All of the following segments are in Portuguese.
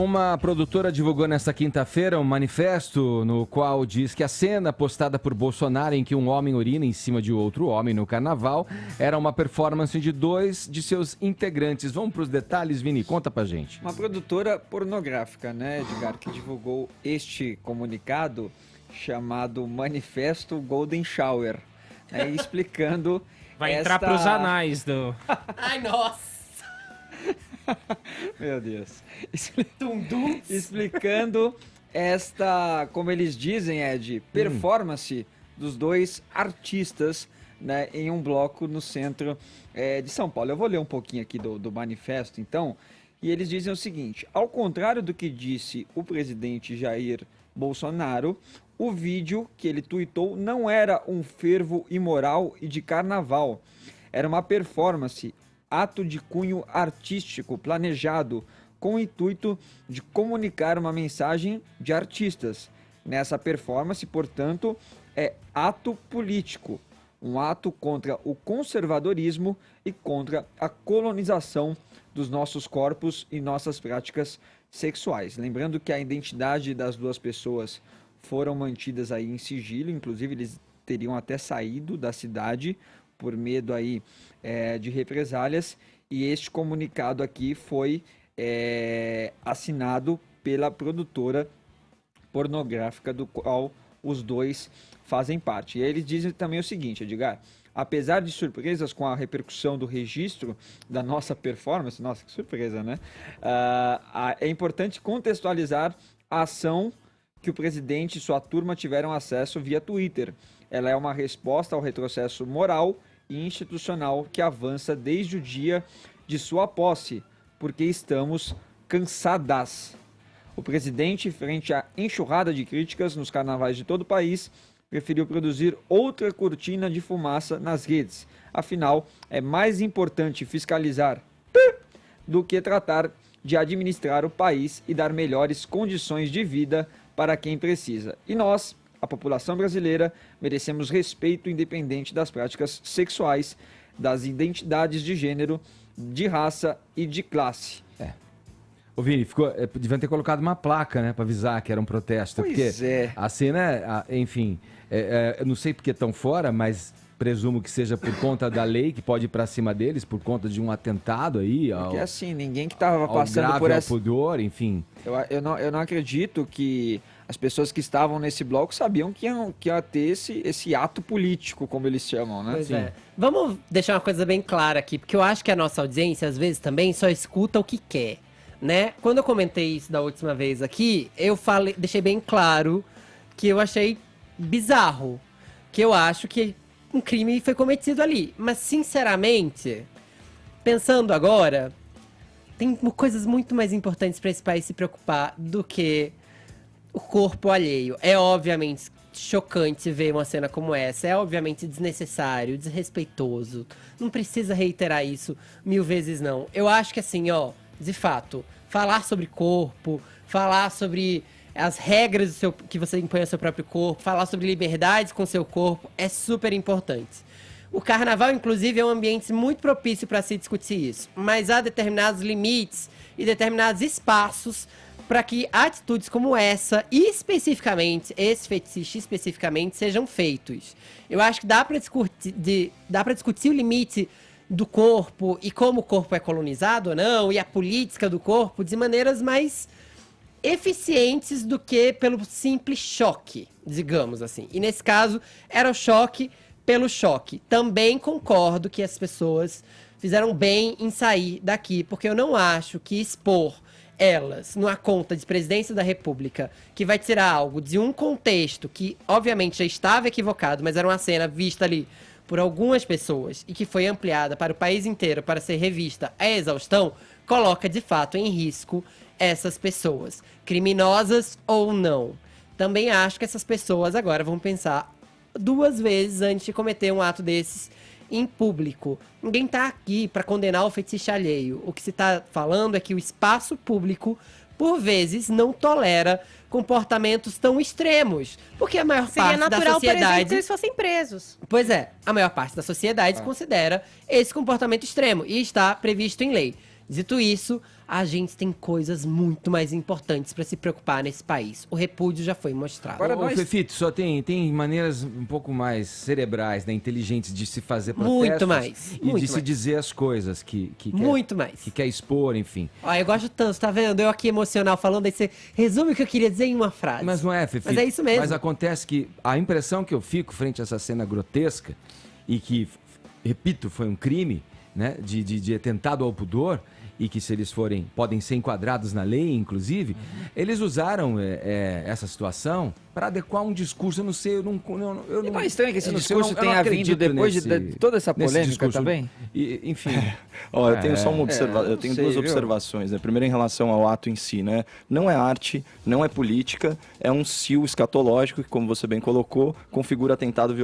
Uma produtora divulgou nesta quinta-feira um manifesto no qual diz que a cena postada por Bolsonaro em que um homem urina em cima de outro homem no carnaval era uma performance de 2 de seus integrantes. Vamos para os detalhes, Vini, conta pra gente. Uma produtora pornográfica, né, Edgar, que divulgou este comunicado chamado Manifesto Golden Shower, né, explicando... Vai entrar pros anais do... Ai, nossa! Meu Deus. Explicando esta, como eles dizem, Ed, performance dos dois artistas, né, em um bloco no centro de São Paulo. Eu vou ler um pouquinho aqui do manifesto, então, e eles dizem o seguinte: ao contrário do que disse o presidente Jair Bolsonaro, o vídeo que ele tuitou não era um fervo imoral e de carnaval, era uma performance, ato de cunho artístico planejado com o intuito de comunicar uma mensagem de artistas. Nessa performance, portanto, é ato político, um ato contra o conservadorismo e contra a colonização dos nossos corpos e nossas práticas sexuais. Lembrando que a identidade das duas pessoas foram mantidas aí em sigilo, inclusive eles teriam até saído da cidade por medo aí de represálias, e este comunicado aqui foi assinado pela produtora pornográfica do qual os dois fazem parte. E aí eles dizem também o seguinte, Edgar: apesar de surpresas com a repercussão do registro da nossa performance, nossa, que surpresa, né? É importante contextualizar a ação que o presidente e sua turma tiveram acesso via Twitter. Ela é uma resposta ao retrocesso moral e institucional que avança desde o dia de sua posse, porque estamos cansadas. O presidente, frente à enxurrada de críticas nos carnavais de todo o país, preferiu produzir outra cortina de fumaça nas redes. Afinal, é mais importante fiscalizar do que tratar de administrar o país e dar melhores condições de vida para quem precisa. E nós, a população brasileira, merecemos respeito independente das práticas sexuais, das identidades de gênero, de raça e de classe. Ô Vini, deviam ter colocado uma placa, né, pra avisar que era um protesto. Pois porque é. A cena, enfim, eu não sei porque estão fora, mas presumo que seja por conta da lei, que pode ir pra cima deles, por conta de um atentado aí. Porque assim, ninguém que estava ao passando grave, por ao essa... pudor, enfim. Eu não acredito que as pessoas que estavam nesse bloco sabiam que ia ter esse ato político, como eles chamam, né? Pois é. Vamos deixar uma coisa bem clara aqui, porque eu acho que a nossa audiência, às vezes, também só escuta o que quer, né? Quando eu comentei isso da última vez aqui, eu deixei bem claro que eu achei bizarro, que eu acho que um crime foi cometido ali. Mas, sinceramente, pensando agora, tem coisas muito mais importantes para esse país se preocupar do que o corpo alheio. É obviamente chocante ver uma cena como essa, é obviamente desnecessário, desrespeitoso. Não precisa reiterar isso 1000 vezes, não. Eu acho que assim, ó, de fato, falar sobre corpo, falar sobre as regras que você impõe ao seu próprio corpo, falar sobre liberdades com o seu corpo é super importante. O carnaval, inclusive, é um ambiente muito propício para se discutir isso, mas há determinados limites e determinados espaços para que atitudes como essa, e especificamente, esse fetiche especificamente, sejam feitos. Eu acho que dá para discutir o limite do corpo e como o corpo é colonizado ou não, e a política do corpo de maneiras mais eficientes do que pelo simples choque, digamos assim. E nesse caso, era o choque pelo choque. Também concordo que as pessoas fizeram bem em sair daqui, porque eu não acho que expor elas numa conta de presidência da República, que vai tirar algo de um contexto que, obviamente, já estava equivocado, mas era uma cena vista ali por algumas pessoas e que foi ampliada para o país inteiro para ser revista à exaustão, coloca, de fato, em risco essas pessoas, criminosas ou não. Também acho que essas pessoas agora vão pensar 2 vezes antes de cometer um ato desses em público. Ninguém está aqui para condenar o fetiche alheio. O que se está falando é que o espaço público, por vezes, não tolera comportamentos tão extremos. Porque a maior Seria parte da natural, por exemplo, sociedade... que eles fossem presos. Pois é, a maior parte da sociedade considera esse comportamento extremo e está previsto em lei. Dito isso, a gente tem coisas muito mais importantes para se preocupar nesse país. O repúdio já foi mostrado. Agora Ô, Fefito, só tem maneiras um pouco mais cerebrais, né, inteligentes de se fazer protestos. Muito mais, E muito de se mais. dizer as coisas que Muito mais. que quer expor, enfim. Ó, eu gosto tanto, tá vendo? Eu aqui emocional falando, aí você resume o que eu queria dizer em uma frase. Mas não é, Fefito. Mas é isso mesmo. Mas acontece que a impressão que eu fico frente a essa cena grotesca, e que, repito, foi um crime, né, de atentado ao pudor, e que se eles podem ser enquadrados na lei, inclusive, eles usaram essa situação para adequar um discurso. Eu não sei, eu não... E não é estranho que esse eu não sei, discurso eu não tenha vindo acredito depois nesse- de toda essa nesse polêmica discurso. também? Enfim, Ó, eu tenho só uma eu eu tenho sei, duas viu? observações, né? Primeiro em relação ao ato em si, né? Não é arte, não é política, é um cio escatológico que, como você bem colocou, configura atentado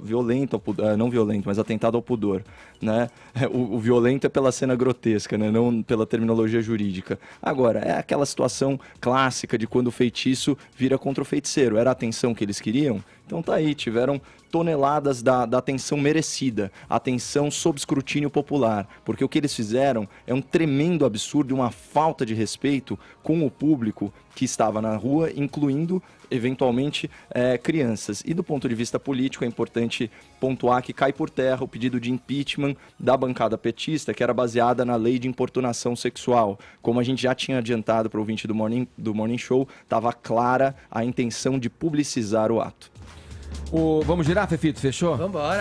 violento ao pudor, não violento, mas atentado ao pudor, né? O violento é pela cena grotesca, né? Não pela terminologia jurídica. Agora, é aquela situação clássica de quando o feitiço vira contra o feiticeiro. Era a atenção que eles queriam? Então tá aí, tiveram toneladas da atenção merecida, atenção sob escrutínio popular, porque o que eles fizeram é um tremendo absurdo, uma falta de respeito com o público que estava na rua, incluindo, eventualmente, crianças. E do ponto de vista político, é importante pontuar que cai por terra o pedido de impeachment da bancada petista, que era baseada na lei de importunação sexual. Como a gente já tinha adiantado para o ouvinte do Morning Show, estava clara a intenção de publicizar o ato. vamos girar, Fefito? Fechou? Vambora.